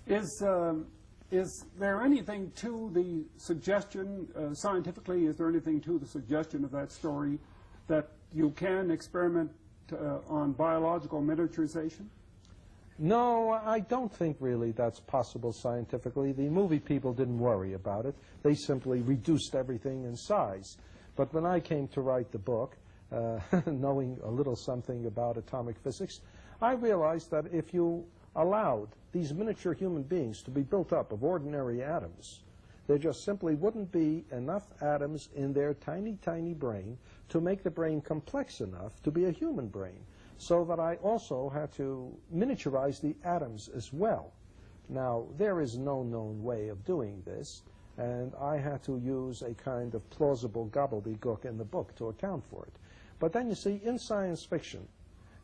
Is there anything to the suggestion, scientifically, is there anything to the suggestion of that story that you can experiment on biological miniaturization? No, I don't think really that's possible scientifically. The movie people didn't worry about it. They simply reduced everything in size. But when I came to write the book, knowing a little something about atomic physics, I realized that if you allowed these miniature human beings to be built up of ordinary atoms, there just simply wouldn't be enough atoms in their tiny, tiny brain to make the brain complex enough to be a human brain. So that I also had to miniaturize the atoms as well. Now, there is no known way of doing this, and I had to use a kind of plausible gobbledygook in the book to account for it. But then you see, in science fiction,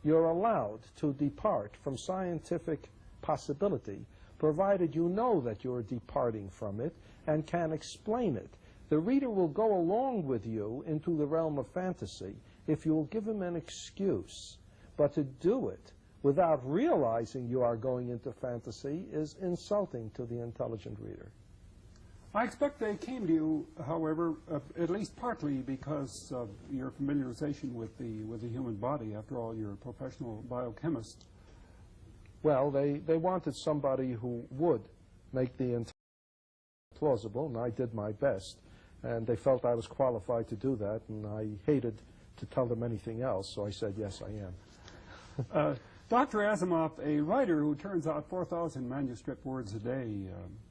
you're allowed to depart from scientific possibility, provided you know that you're departing from it and can explain it. The reader will go along with you into the realm of fantasy if you'll give him an excuse. But to do it without realizing you are going into fantasy is insulting to the intelligent reader. I expect they came to you, however, at least partly because of your familiarization with the human body. After all, you're a professional biochemist. Well, they wanted somebody who would make the intelligent plausible, and I did my best. And they felt I was qualified to do that, and I hated to tell them anything else, so I said, yes, I am. Dr. Asimov, a writer who turns out 4,000 manuscript words a day,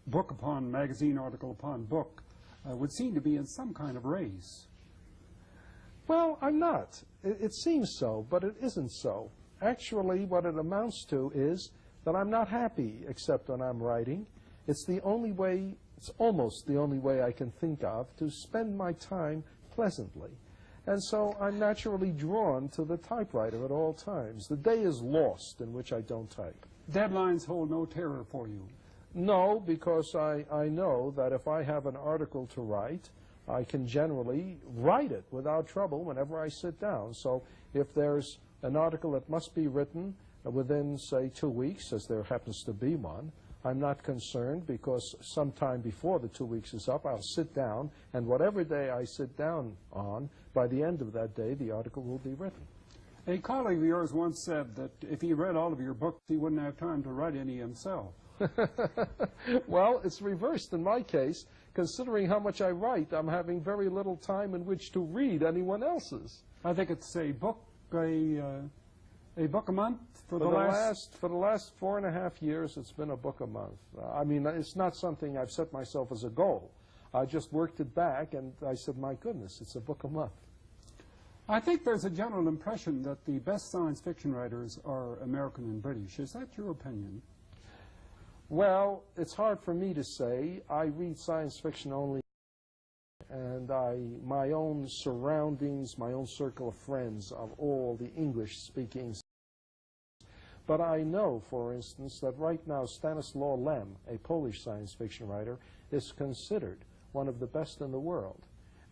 book upon magazine, article upon book, would seem to be in some kind of race. Well, I'm not. It seems so, but it isn't so. Actually, what it amounts to is that I'm not happy except when I'm writing. It's the only way, it's almost the only way I can think of to spend my time pleasantly. And so I'm naturally drawn to the typewriter at all times. The day is lost in which I don't type. Deadlines hold no terror for you? No, because I know that if I have an article to write, I can generally write it without trouble whenever I sit down. So if there's an article that must be written within, say, 2 weeks, as there happens to be one, I'm not concerned because sometime before the 2 weeks is up, I'll sit down, and whatever day I sit down on, by the end of that day, the article will be written. A colleague of yours once said that if he read all of your books, he wouldn't have time to write any himself. Well, it's reversed in my case. Considering how much I write, I'm having very little time in which to read anyone else's. I think it's a book a month for the last 4.5 years. It's been a book a month. I mean, it's not something I've set myself as a goal. I just worked it back, and I said, my goodness, it's a book a month. I think there's a general impression that the best science fiction writers are American and British. Is that your opinion? Well, it's hard for me to say. I read science fiction only, and my own surroundings, my own circle of friends are all the English-speaking. But I know, for instance, that right now Stanislaw Lem, a Polish science fiction writer, is considered one of the best in the world.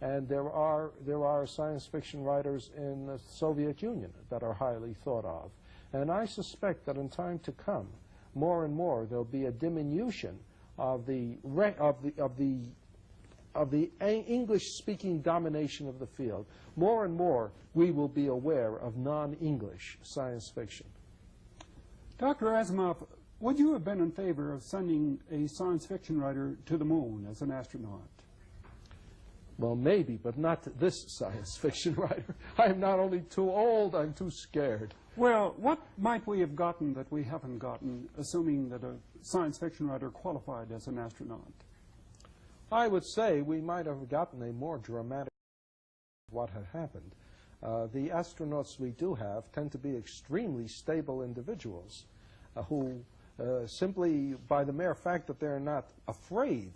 And there are science fiction writers in the Soviet Union that are highly thought of. And I suspect that in time to come, more and more there'll be a diminution of the English-speaking domination of the field. More and more we will be aware of non-English science fiction. Dr. Asimov, would you have been in favor of sending a science fiction writer to the moon as an astronaut? Well, maybe, but not this science fiction writer. I'm not only too old, I'm too scared. Well, what might we have gotten that we haven't gotten, assuming that a science fiction writer qualified as an astronaut? I would say we might have gotten a more dramatic what had happened. The astronauts we do have tend to be extremely stable individuals who simply by the mere fact that they're not afraid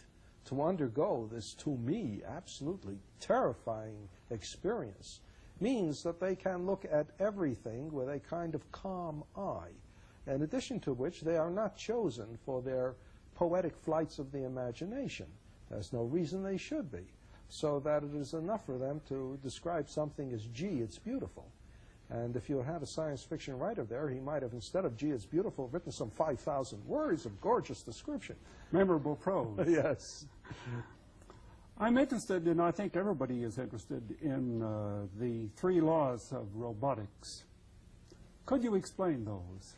to undergo this, to me, absolutely terrifying experience, means that they can look at everything with a kind of calm eye, in addition to which they are not chosen for their poetic flights of the imagination. There's no reason they should be, so that it is enough for them to describe something as, gee, it's beautiful. And if you had a science fiction writer there, he might have, instead of, gee, it's beautiful, written some 5,000 words of gorgeous description. Memorable prose. Yes. I'm interested, and I think everybody is interested, in the 3 laws of robotics. Could you explain those?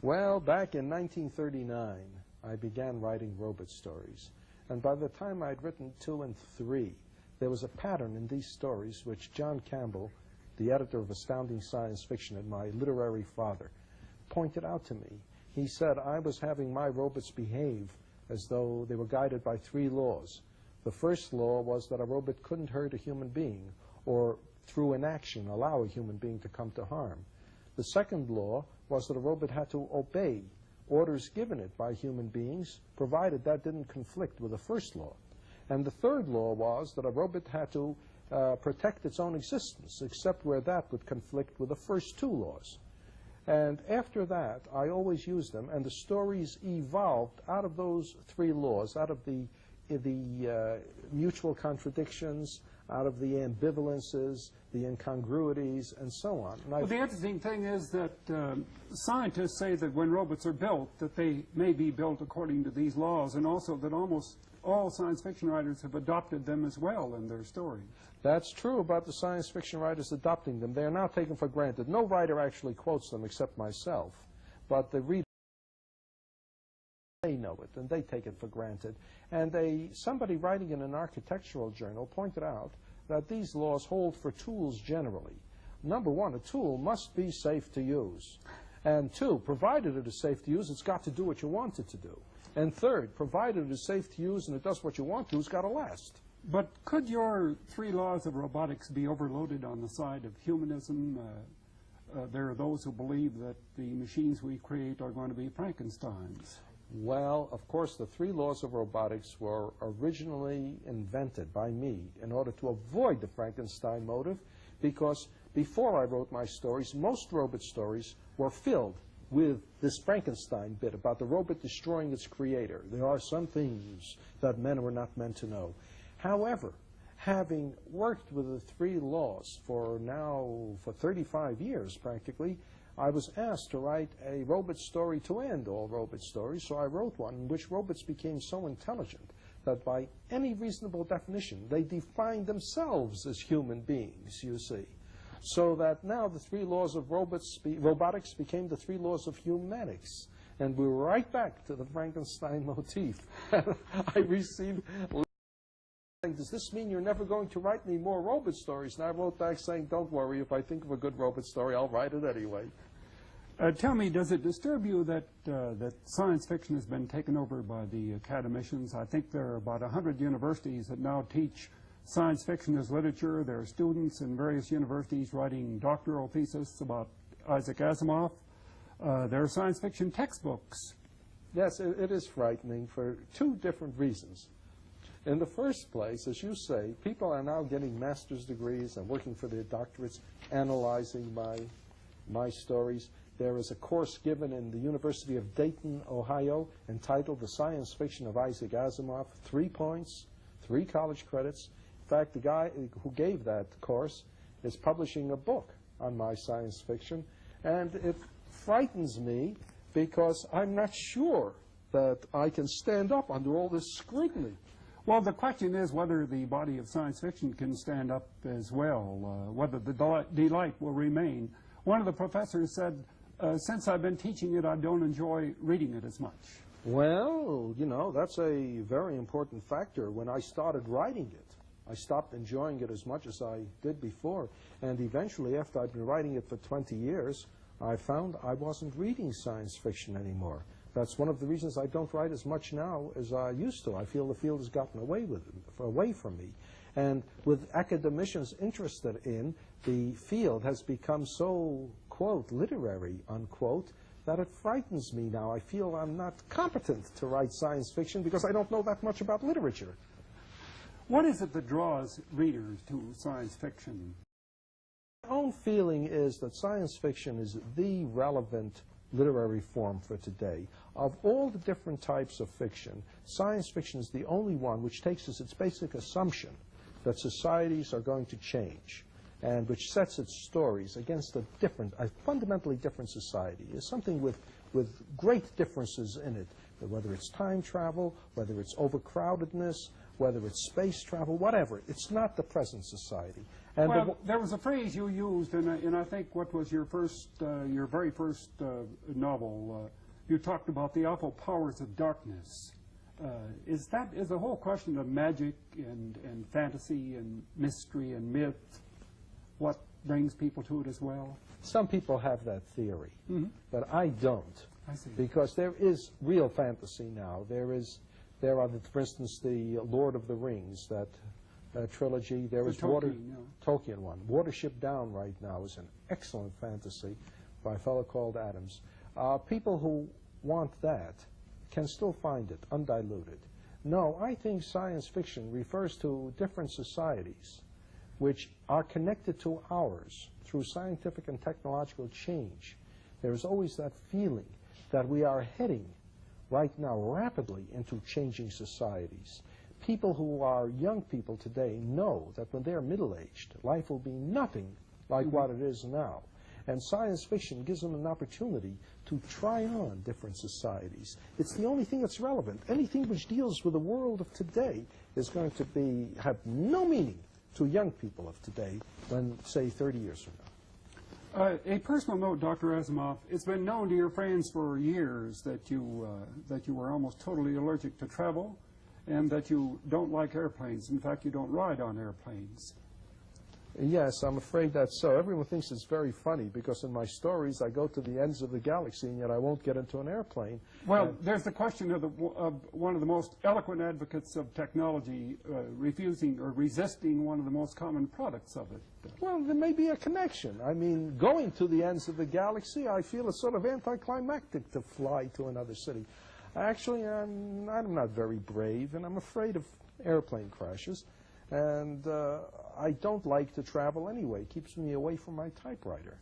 Well, back in 1939, I began writing robot stories. And by the time I'd written 2 and 3, there was a pattern in these stories which John Campbell, the editor of Astounding Science Fiction and my literary father, pointed out to me. He said I was having my robots behave as though they were guided by 3 laws. The first law was that a robot couldn't hurt a human being or through inaction allow a human being to come to harm. The second law was that a robot had to obey orders given it by human beings, provided that didn't conflict with the first law. And the third law was that a robot had to protect its own existence, except where that would conflict with the first 2 laws. And after that, I always used them, and the stories evolved out of those 3 laws, out of the mutual contradictions, out of the ambivalences, the incongruities, and so on. And well, the interesting thing is that scientists say that when robots are built, that they may be built according to these laws, and also that almost all science fiction writers have adopted them as well in their stories. That's true about the science fiction writers adopting them. They are now taken for granted. No writer actually quotes them except myself, but the reader, they know it, and they take it for granted. And somebody writing in an architectural journal pointed out that these laws hold for tools generally. Number 1, a tool must be safe to use. And 2, provided it is safe to use, it's got to do what you want it to do. And 3rd, provided it is safe to use and it does what you want to, it's got to last. But could your 3 laws of robotics be overloaded on the side of humanism? There are those who believe that the machines we create are going to be Frankensteins. Well, of course, the 3 laws of robotics were originally invented by me in order to avoid the Frankenstein motive, because before I wrote my stories, most robot stories were filled with this Frankenstein bit about the robot destroying its creator. There are some things that men were not meant to know. However, having worked with the 3 laws for 35 years practically, I was asked to write a robot story to end all robot stories, so I wrote one in which robots became so intelligent that by any reasonable definition, they defined themselves as human beings, you see. So that now the 3 laws of robotics became the 3 laws of humanics. And we're right back to the Frankenstein motif. I received saying, does this mean you're never going to write any more robot stories? And I wrote back saying, don't worry, if I think of a good robot story, I'll write it anyway. Tell me, does it disturb you that science fiction has been taken over by the academicians? I think there are about 100 universities that now teach science fiction as literature. There are students in various universities writing doctoral theses about Isaac Asimov. There are science fiction textbooks. Yes, it is frightening for 2 different reasons. In the first place, as you say, people are now getting master's degrees and working for their doctorates, analyzing my stories. There is a course given in the University of Dayton, Ohio, entitled The Science Fiction of Isaac Asimov, 3 points, 3 college credits. In fact, the guy who gave that course is publishing a book on my science fiction, and it frightens me because I'm not sure that I can stand up under all this scrutiny. Well, the question is whether the body of science fiction can stand up as well, whether the delight will remain. One of the professors said, since I've been teaching it, I don't enjoy reading it as much. Well, you know, that's a very important factor. When I started writing it, I stopped enjoying it as much as I did before. And eventually, after I'd been writing it for 20 years, I found I wasn't reading science fiction anymore. That's one of the reasons I don't write as much now as I used to. I feel the field has gotten away from me. And with academicians interested in, the field has become so, quote, literary, unquote, that it frightens me now. I feel I'm not competent to write science fiction because I don't know that much about literature. What is it that draws readers to science fiction? My own feeling is that science fiction is the relevant literary form for today. Of all the different types of fiction, science fiction is the only one which takes as its basic assumption that societies are going to change. and which sets its stories against a fundamentally different society, is something with great differences in it, whether it's time travel, whether it's overcrowdedness, whether it's space travel, whatever. It's not the present society. And well, there was a phrase you used in I think what was your very first novel. You talked about the awful powers of darkness. Is the whole question of magic and fantasy and mystery and myth what brings people to it as well? Some people have that theory, but I don't. I see. Because there is real fantasy now. There are, for instance, the Lord of the Rings, that trilogy. There is Tolkien one. Watership Down right now is an excellent fantasy by a fellow called Adams. People who want that can still find it undiluted. No, I think science fiction refers to different societies which are connected to ours through scientific and technological change. There's always that feeling that we are heading right now rapidly into changing societies. People who are young people today know that when they're middle-aged, life will be nothing like what it is now. And science fiction gives them an opportunity to try on different societies. It's the only thing that's relevant. Anything which deals with the world of today is going to have no meaning to young people of today when, say, 30 years from now. A personal note, Dr. Asimov. It's been known to your friends for years that you were almost totally allergic to travel, and that you don't like airplanes. In fact, you don't ride on airplanes. Yes, I'm afraid that's so. Everyone thinks it's very funny because in my stories I go to the ends of the galaxy and yet I won't get into an airplane. Well, there's the question of one of the most eloquent advocates of technology refusing or resisting one of the most common products of it. Well, there may be a connection. I mean, going to the ends of the galaxy, I feel it's sort of anticlimactic to fly to another city. Actually, I'm not very brave, and I'm afraid of airplane crashes. And I don't like to travel anyway. It keeps me away from my typewriter.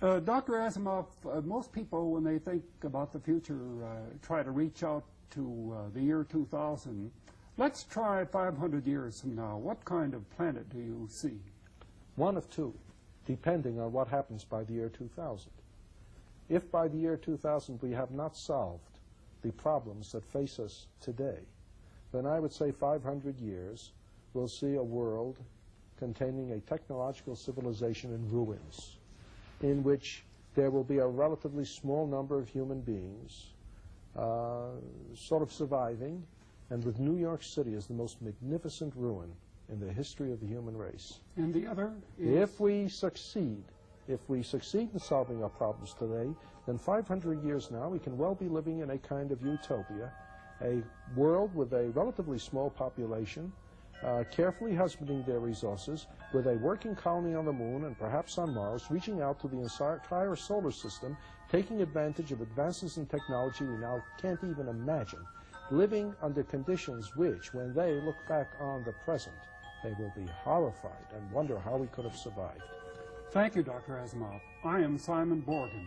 Dr. Asimov, most people, when they think about the future, try to reach out to the year 2000. Let's try 500 years from now. What kind of planet do you see? One of two, depending on what happens by the year 2000. If by the year 2000 we have not solved the problems that face us today, then I would say 500 years we'll see a world containing a technological civilization in ruins, in which there will be a relatively small number of human beings sort of surviving, and with New York City as the most magnificent ruin in the history of the human race. And the other is? If we succeed in solving our problems today, then 500 years now we can well be living in a kind of utopia, a world with a relatively small population, carefully husbanding their resources, with a working colony on the moon and perhaps on Mars, reaching out to the entire solar system, taking advantage of advances in technology we now can't even imagine, living under conditions which, when they look back on the present, they will be horrified and wonder how we could have survived. Thank you, Dr. Asimov. I am Simon Borgen.